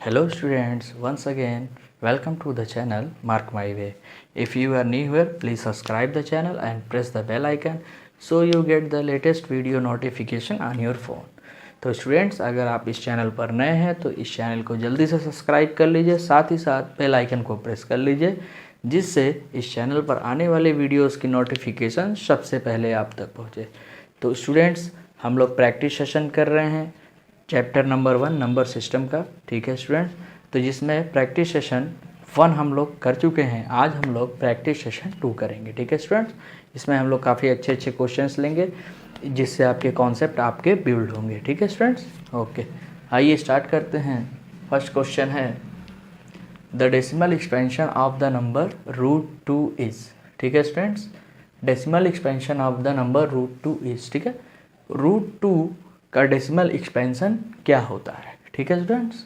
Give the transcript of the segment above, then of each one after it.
Hello students, once again welcome to the channel Mark My Way. If you are new here, please subscribe the channel and press the bell icon so you get the latest video notification on your phone. तो students, अगर आप इस channel पर नए हैं तो इस channel को जल्दी से सब्सक्राइब कर लीजिए, साथ ही साथ बेल आइकन को प्रेस कर लीजिए, जिससे इस चैनल पर आने वाले वीडियोस की नोटिफिकेशन सबसे पहले आप तक पहुंचे। तो स्टूडेंट्स, हम लोग प्रैक्टिस सेशन कर रहे हैं चैप्टर नंबर 1 नंबर सिस्टम का, ठीक है स्टूडेंट। तो जिसमें प्रैक्टिस सेशन 1 हम लोग कर चुके हैं, आज हम लोग प्रैक्टिस सेशन 2 करेंगे, ठीक है स्टूडेंट्स। इसमें हम लोग काफ़ी अच्छे अच्छे क्वेश्चंस लेंगे जिससे आपके कॉन्सेप्ट आपके बिल्ड होंगे, ठीक है स्टूडेंट्स। ओके, आइए स्टार्ट करते हैं। फर्स्ट क्वेश्चन है the decimal expansion of the number √2 is, ठीक है students. Decimal expansion of the number √2 is, ठीक है। √2 का डेसिमल एक्सपेंशन क्या होता है, ठीक है स्टूडेंट्स।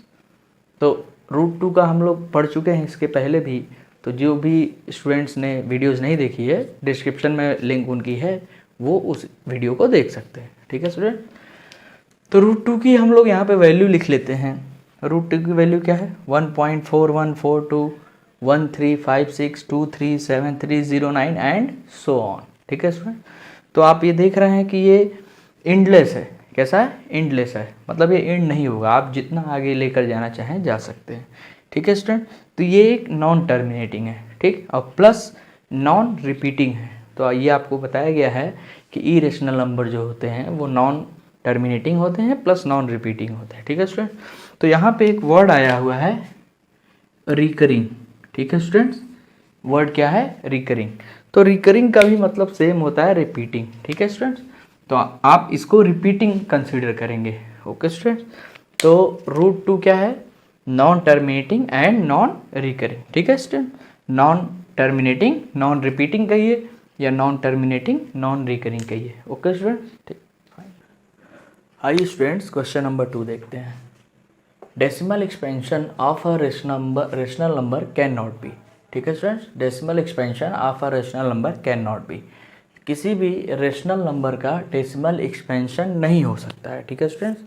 तो √2 का हम लोग पढ़ चुके हैं इसके पहले भी, तो जो भी स्टूडेंट्स ने वीडियोस नहीं देखी है, डिस्क्रिप्शन में लिंक उनकी है, वो उस वीडियो को देख सकते हैं, ठीक है स्टूडेंट। तो √2 की हम लोग यहाँ पे वैल्यू लिख लेते हैं। √2 की वैल्यू क्या है? 1.41421356237309 एंड सो ऑन, ठीक है स्टूडेंट। तो आप ये देख रहे हैं कि ये एंडलेस है। कैसा है? एंडलेस है, मतलब ये एंड नहीं होगा, आप जितना आगे लेकर जाना चाहें जा सकते हैं, ठीक है स्टूडेंट। तो ये एक नॉन टर्मिनेटिंग है, ठीक, और प्लस नॉन रिपीटिंग है। तो ये आपको बताया गया है कि इरेशनल नंबर जो होते हैं वो नॉन टर्मिनेटिंग होते हैं प्लस नॉन रिपीटिंग होते हैं, ठीक है स्टूडेंट। तो यहाँ पे एक वर्ड आया हुआ है रिकरिंग, ठीक है स्टूडेंट्स। वर्ड क्या है? रिकरिंग। तो रिकरिंग का भी मतलब सेम होता है रिपीटिंग, ठीक है स्टूडेंट्स। तो आप इसको रिपीटिंग कंसीडर करेंगे, ओके स्टूडेंट्स। तो √2 क्या है? Non terminating and non recurring, ठीक है student. Non terminating non repeating कहिए या नॉन टर्मिनेटिंग नॉन रिकरिंग कहिए, ओके स्टूडेंट्स, ठीक। आइए स्टूडेंट्स, क्वेश्चन नंबर 2 देखते हैं। Decimal expansion of a rational number can not be, ठीक है students. Decimal expansion of a rational number can not be. किसी भी रेशनल नंबर का डेसिमल एक्सपेंशन नहीं हो सकता है, ठीक है स्टूडेंट्स।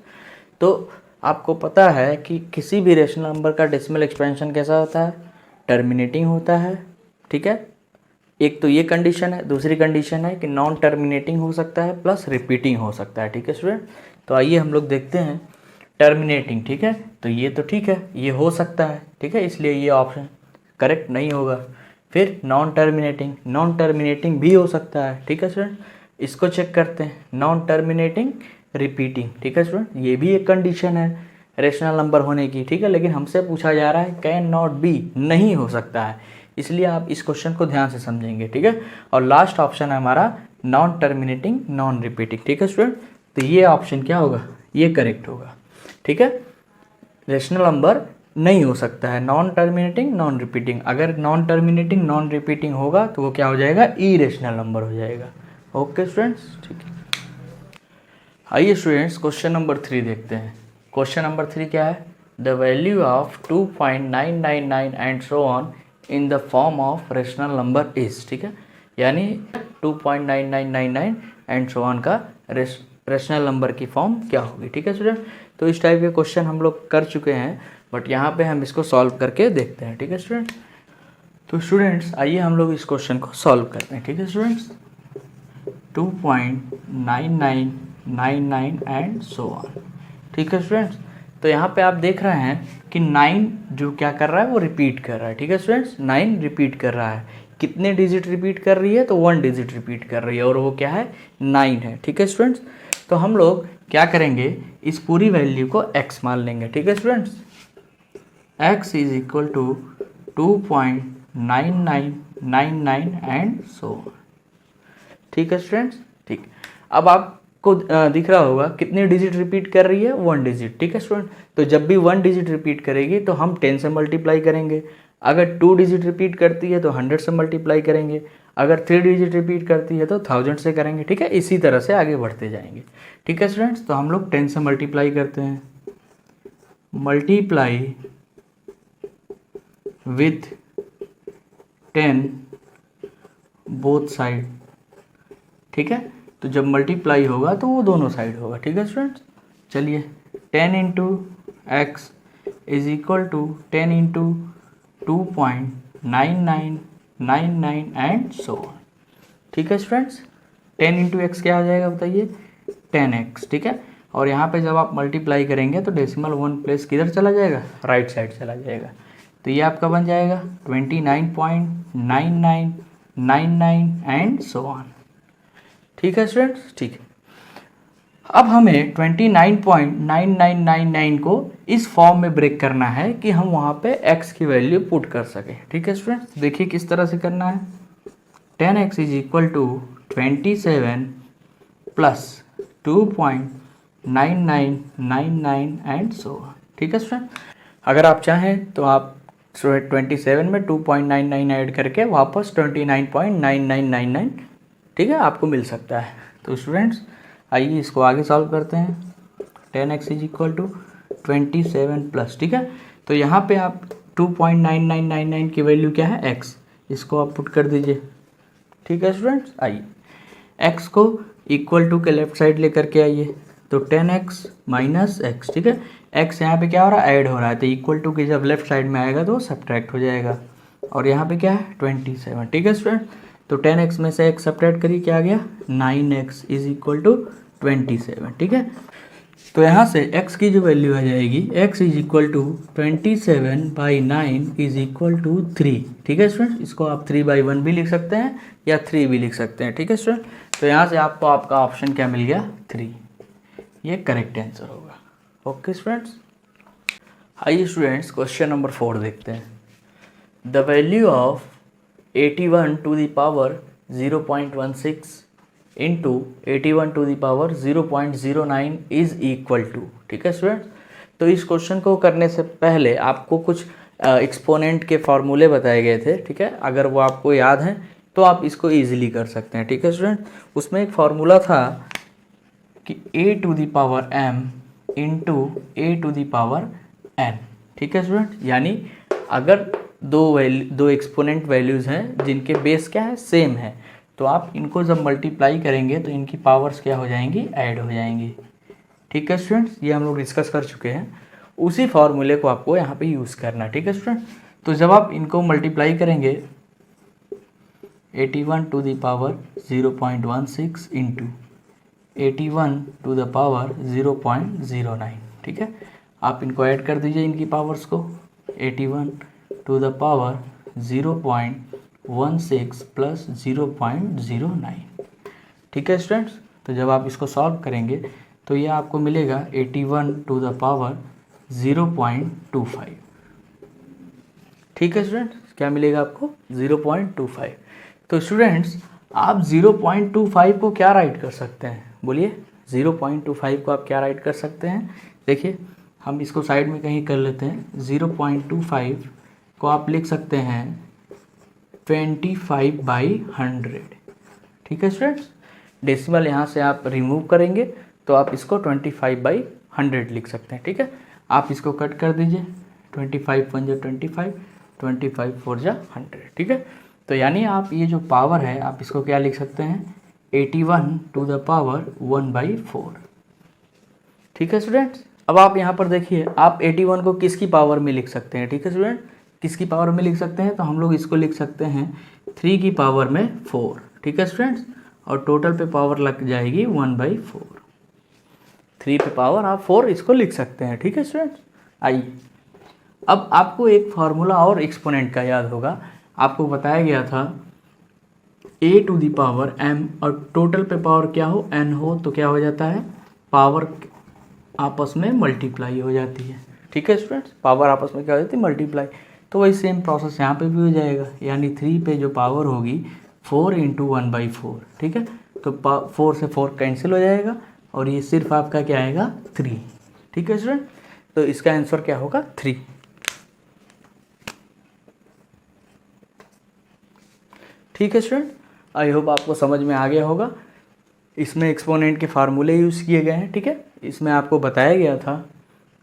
तो आपको पता है कि किसी भी रेशनल नंबर का डेसिमल एक्सपेंशन कैसा होता है? टर्मिनेटिंग होता है, ठीक है। एक तो ये कंडीशन है, दूसरी कंडीशन है कि नॉन टर्मिनेटिंग हो सकता है प्लस रिपीटिंग हो सकता है, ठीक है स्टूडेंट। तो आइए हम लोग देखते हैं टर्मिनेटिंग, ठीक है। तो ये तो ठीक है, ये हो सकता है, ठीक है, इसलिए ये ऑप्शन करेक्ट नहीं होगा। फिर नॉन टर्मिनेटिंग भी हो सकता है, ठीक है स्टूडेंट। इसको चेक करते हैं, नॉन टर्मिनेटिंग रिपीटिंग, ठीक है स्टूडेंट। ये भी एक कंडीशन है रेशनल नंबर होने की, ठीक है। लेकिन हमसे पूछा जा रहा है कैन नॉट बी, नहीं हो सकता है, इसलिए आप इस क्वेश्चन को ध्यान से समझेंगे, ठीक है। और लास्ट ऑप्शन है हमारा नॉन टर्मिनेटिंग नॉन रिपीटिंग, ठीक है स्टूडेंट। तो ये ऑप्शन क्या होगा? ये करेक्ट होगा, ठीक है। रेशनल नंबर नहीं हो सकता है नॉन टर्मिनेटिंग नॉन रिपीटिंग। अगर नॉन टर्मिनेटिंग नॉन रिपीटिंग होगा तो वो क्या हो जाएगा? इरेशनल नंबर हो जाएगा, ओके स्टूडेंट्स, ठीक है। आइए स्टूडेंट्स, क्वेश्चन नंबर 3 देखते हैं। क्वेश्चन नंबर 3 क्या है? The value of 2.999 and so on in the form of rational number is, ठीक है। यानी 2.9999 एंड सो ऑन का रेशनल नंबर की फॉर्म क्या होगी, ठीक है स्टूडेंट। तो इस टाइप के क्वेश्चन हम लोग कर चुके हैं, बट यहाँ पे हम इसको सॉल्व करके देखते हैं, ठीक है स्टूडेंट। तो स्टूडेंट्स, आइए हम लोग इस क्वेश्चन को सॉल्व करते हैं, ठीक है स्टूडेंट्स। 2.9999 एंड सो ऑन, ठीक है स्टूडेंट्स। तो यहाँ पे आप देख रहे हैं कि 9 जो क्या कर रहा है वो रिपीट कर रहा है, ठीक है स्टूडेंट्स। 9 रिपीट कर रहा है। कितने डिजिट रिपीट कर रही है? तो 1 डिजिट रिपीट कर रही है, और वो क्या है? 9 है, ठीक है स्टूडेंट्स। तो हम लोग क्या करेंगे? इस पूरी वैल्यू को x मान लेंगे, ठीक है students. x is equal to 2.9999 and so on, ठीक है स्टूडेंट्स, ठीक। अब आपको दिख रहा होगा कितने डिजिट रिपीट कर रही है? 1 डिजिट, ठीक है स्टूडेंट। तो जब भी 1 डिजिट रिपीट करेगी तो हम 10 से मल्टीप्लाई करेंगे। अगर 2 डिजिट रिपीट करती है तो 100 से मल्टीप्लाई करेंगे। अगर 3 डिजिट रिपीट करती है तो 1000 से करेंगे, ठीक है। इसी तरह से आगे बढ़ते जाएंगे, ठीक है स्टूडेंट्स। तो हम लोग 10 से मल्टीप्लाई करते हैं, मल्टीप्लाई विथ 10 बोथ साइड, ठीक है। तो जब मल्टीप्लाई होगा तो वो दोनों साइड होगा, ठीक है स्टूडेंट्स। चलिए 10 into x is equal to 10 into 2.9999 and so on, ठीक है स्टूडेंट्स। 10 इंटू एक्स क्या हो जाएगा बताइए, 10x, ठीक है। और यहाँ पे जब आप मल्टीप्लाई करेंगे तो डेसिमल 1 प्लेस किधर चला जाएगा, राइट साइड चला जाएगा। तो ये आपका बन जाएगा 29.9999 एंड सो ऑन, ठीक है स्टूडेंट्स, ठीक है। अब हमें 29.9999 को इस फॉर्म में ब्रेक करना है कि हम वहाँ पे x की वैल्यू पुट कर सकें, ठीक है स्टूडेंट्स। देखिए किस तरह से करना है। 10x is equal to 27 plus 2.9999 and so on, ठीक है स्टूडेंट। अगर आप चाहें तो आप 27 में 2.99 ऐड करके वापस 29.9999, ठीक है, आपको मिल सकता है। तो स्टूडेंट्स आइए इसको आगे सॉल्व करते हैं। 10x is equal to 27 plus, ठीक है। तो यहाँ पे आप 2.9999 की वैल्यू क्या है, x, इसको आप पुट कर दीजिए, ठीक है स्टूडेंट्स। आइए x को इक्वल टू के लेफ्ट साइड लेकर के आइए, तो 10x माइनस एक्स, ठीक है। x यहाँ पे क्या हो रहा है, ऐड हो रहा है, तो इक्वल टू के जब लेफ्ट साइड में आएगा तो सब्ट्रैक्ट हो जाएगा। और यहाँ पे क्या है 27, ठीक है स्टूडेंट। तो 10x में से x सब्ट्रैक्ट करिए, क्या आ गया 9x इज इक्वल टू 27, ठीक है। तो यहाँ से x की जो वैल्यू आ जाएगी, x is equal to 27/9 is equal to 3, ठीक है स्टूडेंट। इसको आप 3/1 भी लिख सकते हैं या 3 भी लिख सकते हैं, ठीक है स्टूडेंट। तो यहाँ से आपको आपका ऑप्शन क्या मिल गया, 3, ये करेक्ट आंसर होगा। ओके स्टूडेंट्स, आइए स्टूडेंट्स क्वेश्चन नंबर 4 देखते हैं। The value of 81 to the power 0.16 into 81 to the power 0.09 is equal to, ठीक है स्टूडेंट्स। तो इस क्वेश्चन को करने से पहले आपको कुछ एक्सपोनेंट के फॉर्मूले बताए गए थे, ठीक है। अगर वो आपको याद हैं तो आप इसको ईजिली कर सकते हैं, ठीक है स्टूडेंट। उसमें एक फार्मूला था कि a to the power m into a to the power n, ठीक है स्टूडेंट। यानी अगर दो एक्सपोनेंट वैल्यूज़ हैं जिनके बेस क्या है, सेम है, तो आप इनको जब मल्टीप्लाई करेंगे तो इनकी पावर्स क्या हो जाएंगी, ऐड हो जाएंगी, ठीक है स्टूडेंट्स। ये हम लोग डिस्कस कर चुके हैं। उसी फार्मूले को आपको यहाँ पे यूज़ करना है, ठीक है स्टूडेंट। तो जब आप इनको मल्टीप्लाई करेंगे 81 to the power 0.16 into 81 to the power 0.09, ठीक है। आप इनको ऐड कर दीजिए इनकी पावर्स को, 81 टू द पावर 0.16 प्लस 0.09, ठीक है स्टूडेंट्स। तो जब आप इसको सॉल्व करेंगे तो ये आपको मिलेगा 81 टू द पावर 0.25, ठीक है स्टूडेंट्स। क्या मिलेगा आपको, 0.25। तो स्टूडेंट्स आप 0.25 को क्या राइट कर सकते हैं, बोलिए। 0.25 को आप क्या राइट कर सकते हैं, देखिए हम इसको साइड में कहीं कर लेते हैं। 0.25 को आप लिख सकते हैं 25/100, ठीक है स्टूडेंट्स। डेसिमल यहाँ से आप रिमूव करेंगे तो आप इसको 25/100 लिख सकते हैं, ठीक है। आप इसको कट कर दीजिए, 25 1 जा 25, 25 4 जा 100, ठीक है। तो यानी आप ये जो पावर है आप इसको क्या लिख सकते हैं, 81 टू द पावर 1/4, ठीक है स्टूडेंट्स। अब आप यहाँ पर देखिए, आप 81 को किसकी पावर में लिख सकते हैं, ठीक है स्टूडेंट। किसकी पावर में लिख सकते हैं, तो हम लोग इसको लिख सकते हैं 3 की पावर में 4, ठीक है स्टूडेंट्स। और टोटल पे पावर लग जाएगी 1/4, 3 पे पावर आप 4 इसको लिख सकते हैं, ठीक है स्टूडेंट्स। आइए अब आपको एक फार्मूला और एक्सपोनेंट का याद होगा। आपको बताया गया था a to the power m और टोटल पे पावर क्या हो, n हो, तो क्या हो जाता है, पावर आपस में मल्टीप्लाई हो जाती है, ठीक है स्टूडेंट्स। पावर आपस में क्या हो जाती है, मल्टीप्लाई। तो वही सेम प्रोसेस यहाँ पे भी हो जाएगा, यानी 3 पे जो पावर होगी 4 इंटू 1/4, ठीक है। तो 4 से 4 कैंसिल हो जाएगा और ये सिर्फ आपका क्या आएगा, 3, ठीक है स्टूडेंट। तो इसका आंसर क्या होगा, 3, ठीक है स्टूडेंट। आई होप आपको समझ में आ गया होगा। इसमें एक्सपोनेंट के फार्मूले यूज़ किए गए हैं, ठीक है। इसमें आपको बताया गया था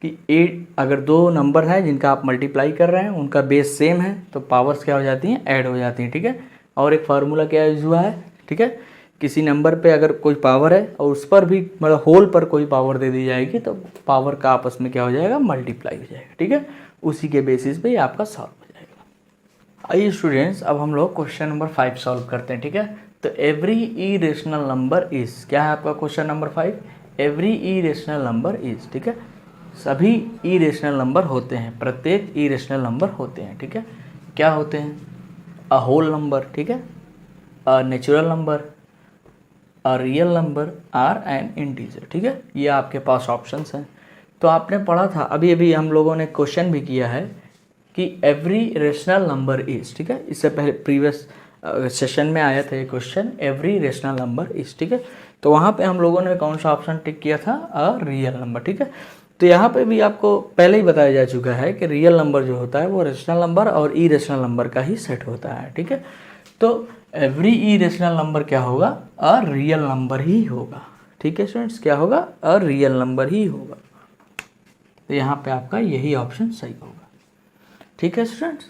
कि 8 अगर दो नंबर हैं जिनका आप मल्टीप्लाई कर रहे हैं, उनका बेस सेम है, तो पावर्स क्या हो जाती हैं, ऐड हो जाती हैं, ठीक है। और एक फार्मूला क्या यूज़ हुआ है, ठीक है, किसी नंबर पे अगर कोई पावर है और उस पर भी मतलब होल पर कोई पावर दे दी जाएगी तो पावर का आपस में क्या हो जाएगा, मल्टीप्लाई हो जाएगा, ठीक है। उसी के बेसिस पे ये आपका सॉल्व हो जाएगा। आइए स्टूडेंट्स, अब हम लोग क्वेश्चन नंबर 5 सॉल्व करते हैं, ठीक है। तो एवरी इरेशनल नंबर इज, क्या है आपका question number 5, every irrational number is, ठीक है। सभी इरेशनल नंबर होते हैं, प्रत्येक इरेशनल नंबर होते हैं, ठीक है। क्या होते हैं, अ होल नंबर, ठीक है, a natural number, a real number, or an integer, ठीक है। ये आपके पास ऑप्शंस हैं। तो आपने पढ़ा था अभी अभी, हम लोगों ने क्वेश्चन भी किया है कि एवरी रेशनल नंबर इज, ठीक है। इससे पहले प्रीवियस सेशन में आया था ये question, every rational number is, ठीक है। तो वहाँ पे हम लोगों ने कौन सा ऑप्शन टिक किया था, अ रियल नंबर, ठीक है। तो यहाँ पे भी आपको पहले ही बताया जा चुका है कि रियल नंबर जो होता है वो रेशनल नंबर और इरेशनल नंबर का ही सेट होता है, ठीक है। तो एवरी इरेशनल नंबर क्या होगा, अ रियल नंबर ही होगा, ठीक है स्टूडेंट्स। क्या होगा, अ रियल नंबर ही होगा। तो यहाँ पे आपका यही ऑप्शन सही होगा, ठीक है स्टूडेंट्स।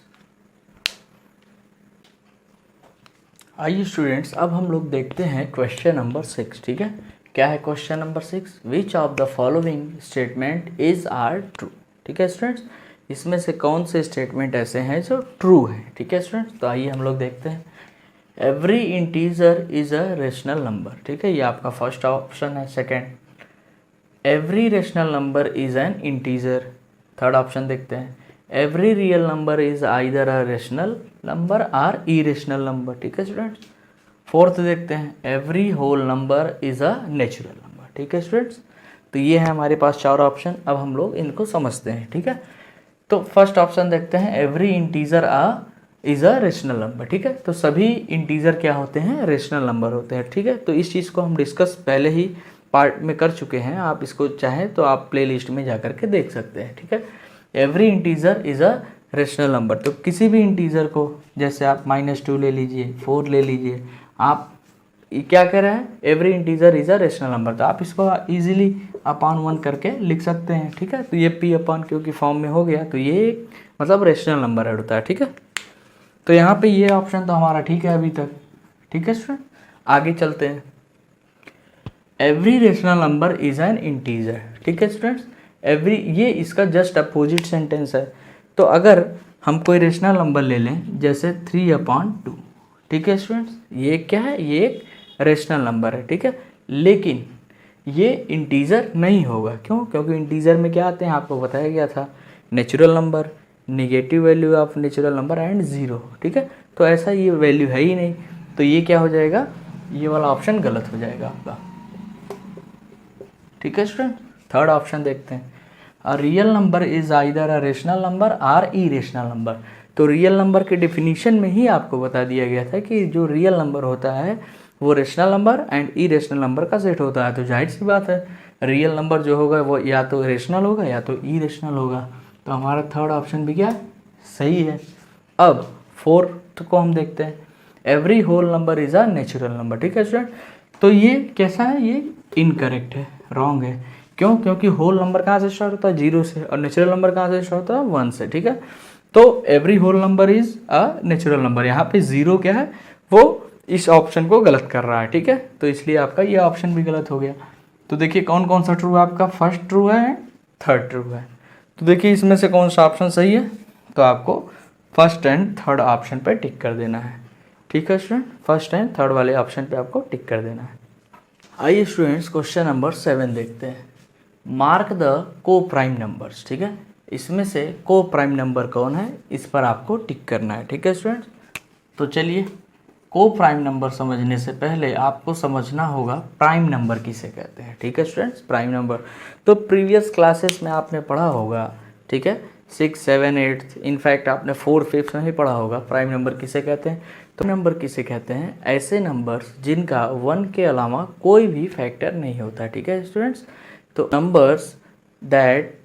आइए स्टूडेंट्स, अब हम लोग देखते हैं क्वेश्चन नंबर 6, ठीक है। क्या है question number 6, which of the following statement is are true, ठीक है स्टूडेंट्स। इसमें से कौन से स्टेटमेंट ऐसे हैं जो ट्रू हैं, ठीक है स्टूडेंट्स। तो आइए हम लोग देखते हैं। Every integer is a rational number, ठीक है, ये आपका फर्स्ट ऑप्शन है। Second, every rational number is an integer. Third option देखते हैं, every real number is either a rational number or irrational number, ठीक है स्टूडेंट्स। फोर्थ देखते हैं, every whole number is a natural number, ठीक है students. तो ये है हमारे पास 4 ऑप्शन। अब हम लोग इनको समझते हैं, ठीक है। तो फर्स्ट ऑप्शन देखते हैं, every integer is a rational number, ठीक है। तो सभी इंटीजर क्या होते हैं, रेशनल नंबर होते हैं, ठीक है। तो इस चीज़ को हम डिस्कस पहले ही पार्ट में कर चुके हैं, आप इसको चाहें तो आप प्लेलिस्ट में जा कर के देख सकते हैं, ठीक है। Every integer is a rational number, तो किसी भी इंटीजर को, जैसे आप -2 ले लीजिए, 4 ले लीजिए, आप क्या कह रहे हैं, every integer is a rational number, तो आप इसको इजीली अपॉन 1 करके लिख सकते हैं, ठीक है। तो ये पी अपॉन क्यू की फॉर्म में हो गया, तो ये मतलब रेशनल नंबर ऐड होता है, ठीक है। तो यहाँ पे ये ऑप्शन तो हमारा ठीक है अभी तक, ठीक है स्टूडेंट। आगे चलते हैं, every rational number is an integer, ठीक है स्टूडेंट्स। एवरी, ये इसका जस्ट अपोजिट सेंटेंस है। तो अगर हम कोई रेशनल नंबर ले लें, जैसे 3/2, ठीक है स्टूडेंट्स, ये क्या है, ये एक रेशनल नंबर है, ठीक है। लेकिन ये इंटीजर नहीं होगा, क्यों, क्योंकि इंटीजर में क्या आते हैं, आपको बताया गया था, natural number, negative value of natural number and 0, ठीक है। तो ऐसा ये वैल्यू है ही नहीं, तो ये क्या हो जाएगा, ये वाला ऑप्शन गलत हो जाएगा आपका, ठीक है स्टूडेंट। थर्ड ऑप्शन देखते हैं, a real number is either a rational number or irrational number. तो रियल नंबर के डिफिनीशन में ही आपको बता दिया गया था कि जो रियल नंबर होता है वो rational number and irrational number का सेट होता है। तो जाहिर सी बात है, रियल नंबर जो होगा वो या तो रेशनल होगा या तो इरेशनल होगा। तो हमारा थर्ड ऑप्शन भी क्या सही है। अब फोर्थ को हम देखते हैं, every whole number is a natural number, ठीक है स्टूडेंट। तो ये कैसा है, ये इनकरेक्ट है, रॉन्ग है। क्यों, क्योंकि होल नंबर कहाँ से स्टार्ट होता है, 0 से, और नेचुरल नंबर कहाँ से स्टार्ट होता है, 1 से, ठीक है। तो every whole number is a natural number, यहाँ पे 0 क्या है, वो इस ऑप्शन को गलत कर रहा है, ठीक है। तो इसलिए आपका ये ऑप्शन भी गलत हो गया। तो देखिए कौन कौन सा ट्रू है आपका, फर्स्ट ट्रू है, थर्ड ट्रू है। तो देखिए इसमें से कौन सा ऑप्शन सही है, तो आपको फर्स्ट एंड थर्ड ऑप्शन पे टिक कर देना है, ठीक है स्टूडेंट। फर्स्ट एंड थर्ड वाले ऑप्शन पे आपको टिक कर देना है। आइए स्टूडेंट्स, क्वेश्चन नंबर 7 देखते हैं, मार्क द को प्राइम नंबर्स, ठीक है। इसमें से को प्राइम नंबर कौन है, इस पर आपको टिक करना है, ठीक है स्टूडेंट्स। तो चलिए, को प्राइम नंबर समझने से पहले आपको समझना होगा प्राइम नंबर किसे कहते हैं, ठीक है स्टूडेंट्स। प्राइम नंबर तो प्रीवियस क्लासेस में आपने पढ़ा होगा, ठीक है, 6, 7, 8, इनफैक्ट आपने 4, 5 में ही पढ़ा होगा प्राइम नंबर किसे कहते हैं। तो नंबर किसे कहते हैं, ऐसे नंबर्स जिनका 1 के अलावा कोई भी फैक्टर नहीं होता, ठीक है स्टूडेंट्स। तो numbers that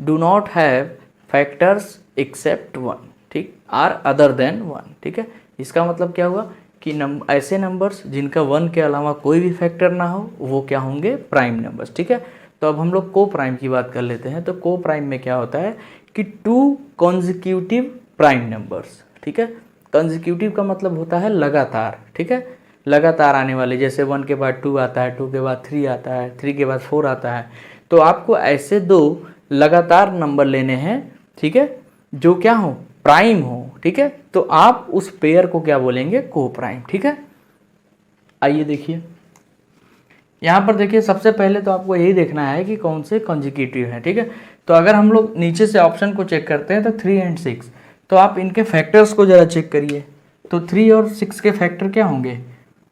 do not have factors except 1, ठीक, आर अदर देन 1, ठीक है। इसका मतलब क्या हुआ कि ऐसे नंबर्स जिनका 1 के अलावा कोई भी फैक्टर ना हो वो क्या होंगे, प्राइम नंबर्स, ठीक है। तो अब हम लोग को प्राइम की बात कर लेते हैं। तो को प्राइम में क्या होता है कि 2 कॉन्जिक्यूटिव प्राइम नंबर्स, ठीक है। कॉन्जिक्यूटिव का मतलब होता है लगातार, ठीक है, लगातार आने वाले, जैसे 1 के बाद 2 आता है, 2 के बाद 3 आता है, 3 के बाद 4 आता है। तो आपको ऐसे 2 लगातार नंबर लेने हैं, ठीक है, जो क्या हो, प्राइम हो, ठीक है। तो आप उस पेयर को क्या बोलेंगे, को प्राइम, ठीक है। आइए देखिए यहाँ पर, देखिए सबसे पहले तो आपको यही देखना है कि कौन से कॉन्जिक्यूटिव है, ठीक है। तो अगर हम लोग नीचे से ऑप्शन को चेक करते हैं तो 3 एंड 6, तो आप इनके फैक्टर्स को ज़रा चेक करिए। तो 3 और 6 के फैक्टर क्या होंगे,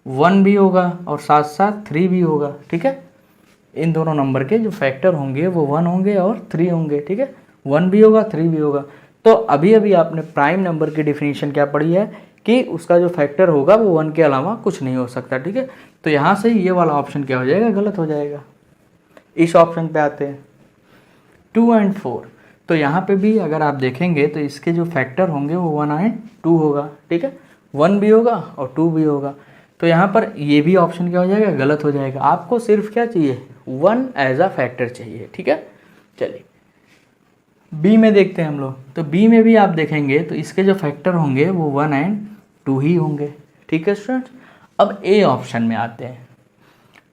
1 भी होगा और साथ साथ 3 भी होगा, ठीक है। इन दोनों नंबर के जो फैक्टर होंगे वो 1 होंगे और 3 होंगे, ठीक है। 1 भी होगा, 3 भी होगा। तो अभी अभी आपने प्राइम नंबर की डिफिनीशन क्या पढ़ी है कि उसका जो फैक्टर होगा वो 1 के अलावा कुछ नहीं हो सकता, ठीक है। तो यहाँ से ये वाला ऑप्शन क्या हो जाएगा, गलत हो जाएगा। इस ऑप्शन पे आते हैं 2 एंड 4। तो यहाँ पे भी अगर आप देखेंगे तो इसके जो फैक्टर होंगे वो 1 एंड 2 होगा, ठीक है। 1 भी होगा और 2 भी होगा। तो यहाँ पर ये भी ऑप्शन क्या हो जाएगा, गलत हो जाएगा। आपको सिर्फ क्या चाहिए, 1 एज अ फैक्टर चाहिए, ठीक है। चलिए बी में देखते हैं हम लोग। तो बी में भी आप देखेंगे तो इसके जो फैक्टर होंगे वो 1 एंड 2 ही होंगे, ठीक है स्टूडेंट्स। अब ए ऑप्शन में आते हैं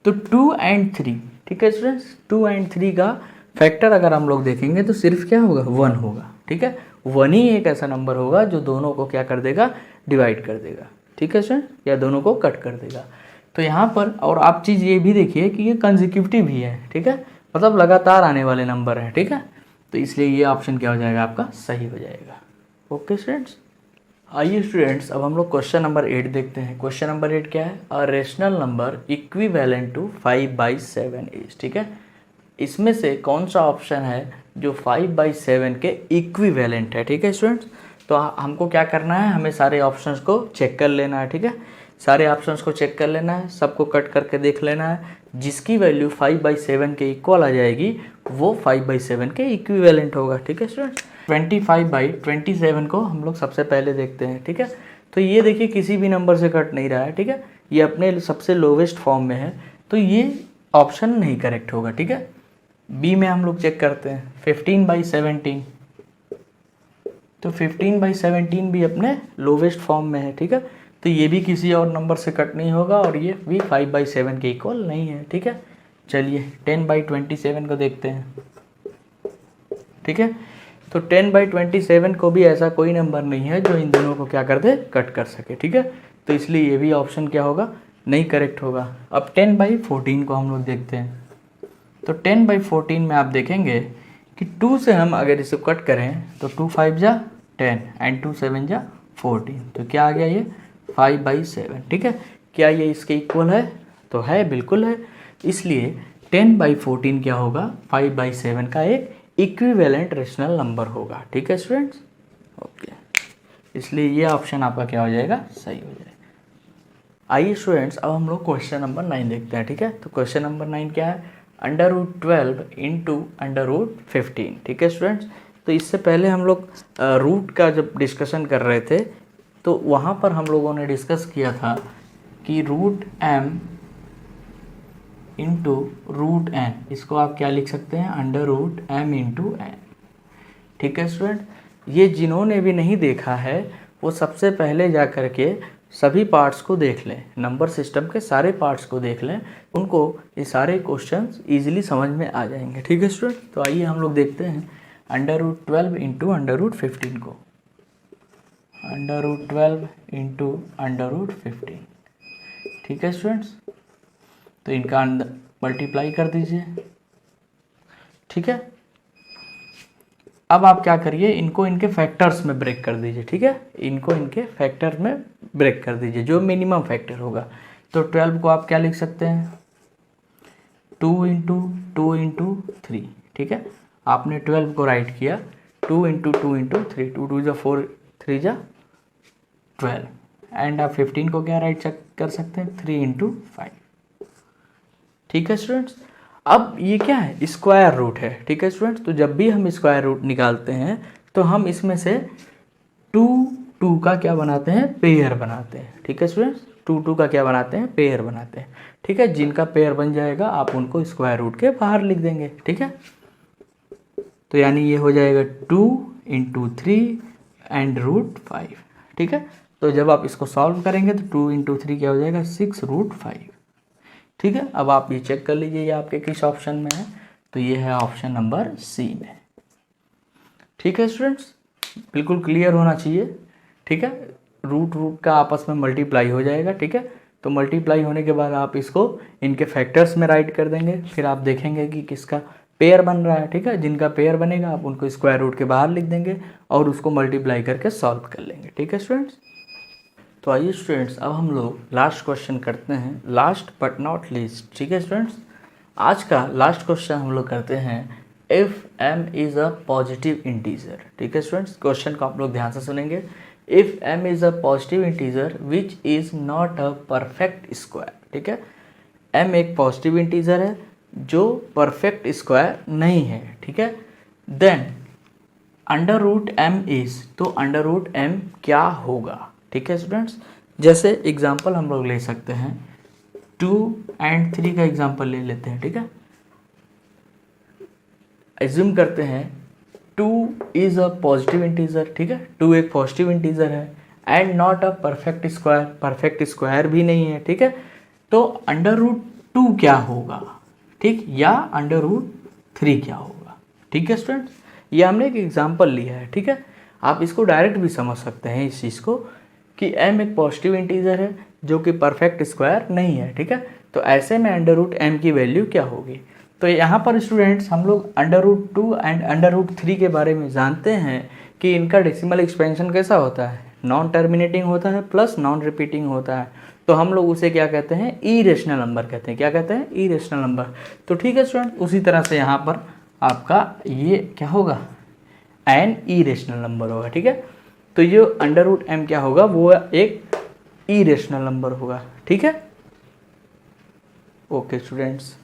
तो 2 एंड 3, ठीक है स्टूडेंट्स। 2 एंड 3 का फैक्टर अगर हम लोग देखेंगे तो सिर्फ क्या होगा, 1 होगा, ठीक है। 1 ही एक ऐसा नंबर होगा जो दोनों को क्या कर देगा, डिवाइड कर देगा, ठीक है स्टूडेंट, या दोनों को कट कर देगा। तो यहाँ पर और आप चीज़ ये भी देखिए कि ये कंसेक्यूटिव ही है, ठीक है, मतलब लगातार आने वाले नंबर हैं, ठीक है। तो इसलिए ये ऑप्शन क्या हो जाएगा, आपका सही हो जाएगा। ओके स्टूडेंट्स, आइए स्टूडेंट्स अब हम लोग क्वेश्चन नंबर 8 देखते हैं। क्वेश्चन नंबर 8 क्या है, a rational number equivalent to 5/7 is, ठीक है। इसमें से कौन सा ऑप्शन है जो 5/7 के इक्विवेलेंट है, ठीक है स्टूडेंट्स। तो हमको क्या करना है, हमें सारे ऑप्शंस को चेक कर लेना है, ठीक है। सारे ऑप्शंस को चेक कर लेना है, सबको कट करके देख लेना है। जिसकी वैल्यू 5/7 के इक्वल आ जाएगी वो 5/7 के इक्विवेलेंट होगा, ठीक है स्टूडेंट्स। 25/27 को हम लोग सबसे पहले देखते हैं, ठीक है। तो ये देखिए किसी भी नंबर से कट नहीं रहा है, ठीक है, ये अपने सबसे लोवेस्ट फॉर्म में है, तो ये ऑप्शन नहीं करेक्ट होगा, ठीक है। बी में हम लोग चेक करते हैं 15/17, तो 15/17 भी अपने लोवेस्ट फॉर्म में है, ठीक है। तो ये भी किसी और नंबर से कट नहीं होगा और ये भी 5/7 के इक्वल नहीं है, ठीक है। चलिए 10/27 को देखते हैं, ठीक है। तो 10/27 को भी ऐसा कोई नंबर नहीं है जो इन दोनों को क्या कर दे, कट कर सके, ठीक है। तो इसलिए ये भी ऑप्शन क्या होगा, नहीं करेक्ट होगा। अब 10/14 को हम लोग देखते हैं। तो 10/14 में आप देखेंगे कि 2 से हम अगर इसे कट करें तो 2 5 जा 10 एंड 2 7 जा 14, तो क्या आ गया ये 5/7, ठीक है। क्या ये इसके इक्वल है, तो है, बिल्कुल है। इसलिए 10/14 क्या होगा, 5/7 का एक इक्विवेलेंट रेशनल नंबर होगा, ठीक है स्टूडेंट्स। ओके, इसलिए ये ऑप्शन आपका क्या हो जाएगा, सही हो जाएगा। आइए स्टूडेंट्स अब हम लोग क्वेश्चन नंबर 9 देखते हैं, ठीक है। तो क्वेश्चन नंबर 9 क्या है, √12 इंटू √15, ठीक है स्टूडेंट्स। तो इससे पहले हम लोग रूट का जब डिस्कशन कर रहे थे तो वहाँ पर हम लोगों ने डिस्कस किया था कि √m इंटू √n, इसको आप क्या लिख सकते हैं, √m इंटू n, ठीक है स्टूडेंट। ये जिन्होंने भी नहीं देखा है वो सबसे पहले जा कर के सभी पार्ट्स को देख लें, नंबर सिस्टम के सारे पार्ट्स को देख लें, उनको ये सारे क्वेश्चंस इजीली समझ में आ जाएंगे, ठीक है स्टूडेंट। तो आइए हम लोग देखते हैं √12 इंटू √15 को, √12 इंटू √15, ठीक है स्टूडेंट्स। तो इनका मल्टीप्लाई कर दीजिए, ठीक है। अब आप क्या करिए, इनको इनके फैक्टर्स में ब्रेक कर दीजिए, ठीक है। इनको इनके फैक्टर में ब्रेक कर दीजिए, जो मिनिमम फैक्टर होगा। तो 12 को आप क्या लिख सकते हैं, 2 इंटू 2 इंटू 3, ठीक है। आपने 12 को राइट किया 2 इंटू 2 इंटू 3, 2 2 जा 4, 3 जा 12, एंड आप 15 को क्या राइट कर सकते हैं, 3 इंटू 5, ठीक है स्टूडेंट्स। अब ये क्या है, स्क्वायर रूट है, ठीक है स्टूडेंट्स। तो जब भी हम स्क्वायर रूट निकालते हैं तो हम इसमें से 2 का क्या बनाते हैं, पेयर बनाते हैं, ठीक है स्टूडेंट्स। 2 का क्या बनाते हैं, पेयर बनाते हैं, ठीक है। जिनका पेयर बन जाएगा आप उनको स्क्वायर रूट के बाहर लिख देंगे, ठीक है। तो यानी ये हो जाएगा 2 इंटू 3 एंड √5, ठीक है। तो जब आप इसको सॉल्व करेंगे तो 2 इंटू 3 क्या हो जाएगा 6√5। ठीक है, अब आप ये चेक कर लीजिए ये आपके किस ऑप्शन में है, तो ये है ऑप्शन नंबर सी में। ठीक है स्टूडेंट्स, बिल्कुल क्लियर होना चाहिए। ठीक है, रूट का आपस में मल्टीप्लाई हो जाएगा। ठीक है, तो मल्टीप्लाई होने के बाद आप इसको इनके फैक्टर्स में राइट कर देंगे, फिर आप देखेंगे कि किसका पेयर बन रहा है। ठीक है, जिनका पेयर बनेगा आप उनको स्क्वायर रूट के बाहर लिख देंगे और उसको मल्टीप्लाई करके सॉल्व कर लेंगे। ठीक है स्टूडेंट्स, तो आइए स्टूडेंट्स अब हम लोग लास्ट क्वेश्चन करते हैं, लास्ट बट नॉट लीस्ट। ठीक है स्टूडेंट्स, आज का लास्ट क्वेश्चन हम लोग करते हैं if m is a positive integer. ठीक है स्टूडेंट्स, क्वेश्चन को आप लोग ध्यान से सुनेंगे। If m is a positive integer which is not a perfect square. ठीक है, m एक पॉजिटिव इंटीजर है जो परफेक्ट स्क्वायर नहीं है। ठीक है, then under root m is, तो अंडर रूट m क्या होगा। ठीक है स्टूडेंट्स, जैसे एग्जांपल हम लोग ले सकते हैं 2 और 3 का एग्जांपल ले लेते हैं। ठीक है, एज्यूम करते हैं 2 इज़ अ पॉजिटिव इंटीजर। ठीक है, 2 एक पॉजिटिव इंटीजर है and not a perfect square, perfect square भी नहीं है। ठीक है, तो अंडर रूट 2 क्या होगा, ठीक, या अंडर रूट 3 क्या होगा। ठीक है स्टूडेंट्स, ये हमने एक एग्जांपल लिया है। ठीक है, आप इसको डायरेक्ट भी समझ सकते हैं इस चीज़ को कि m एक पॉजिटिव इंटीजर है जो कि परफेक्ट स्क्वायर नहीं है। ठीक है, तो ऐसे में अंडर रूट m की वैल्यू क्या होगी। तो यहाँ पर स्टूडेंट्स हम लोग under root 2 and under root 3 के बारे में जानते हैं कि इनका डेसिमल एक्सपेंशन कैसा होता है, नॉन टर्मिनेटिंग होता है प्लस नॉन रिपीटिंग होता है। तो हम लोग उसे क्या कहते हैं, इरेशनल नंबर कहते हैं। क्या कहते हैं, इरेशनल नंबर। तो ठीक है स्टूडेंट, उसी तरह से यहाँ पर आपका ये क्या होगा, एन इरेशनल नंबर होगा। ठीक है, तो ये अंडर रूट m क्या होगा, वो एक इरेशनल नंबर होगा। ठीक है, ओके स्टूडेंट्स,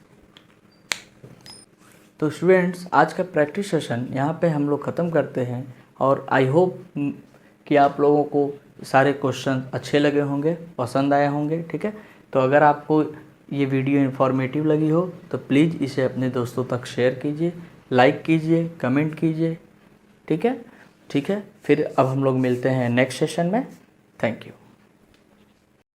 तो स्टूडेंट्स आज का प्रैक्टिस सेशन यहाँ पे हम लोग ख़त्म करते हैं और आई होप कि आप लोगों को सारे क्वेश्चन अच्छे लगे होंगे, पसंद आए होंगे। ठीक है, तो अगर आपको ये वीडियो इन्फॉर्मेटिव लगी हो तो प्लीज़ इसे अपने दोस्तों तक शेयर कीजिए, लाइक कीजिए, कमेंट कीजिए। ठीक है, ठीक है, फिर अब हम लोग मिलते हैं नेक्स्ट सेशन में। Thank you.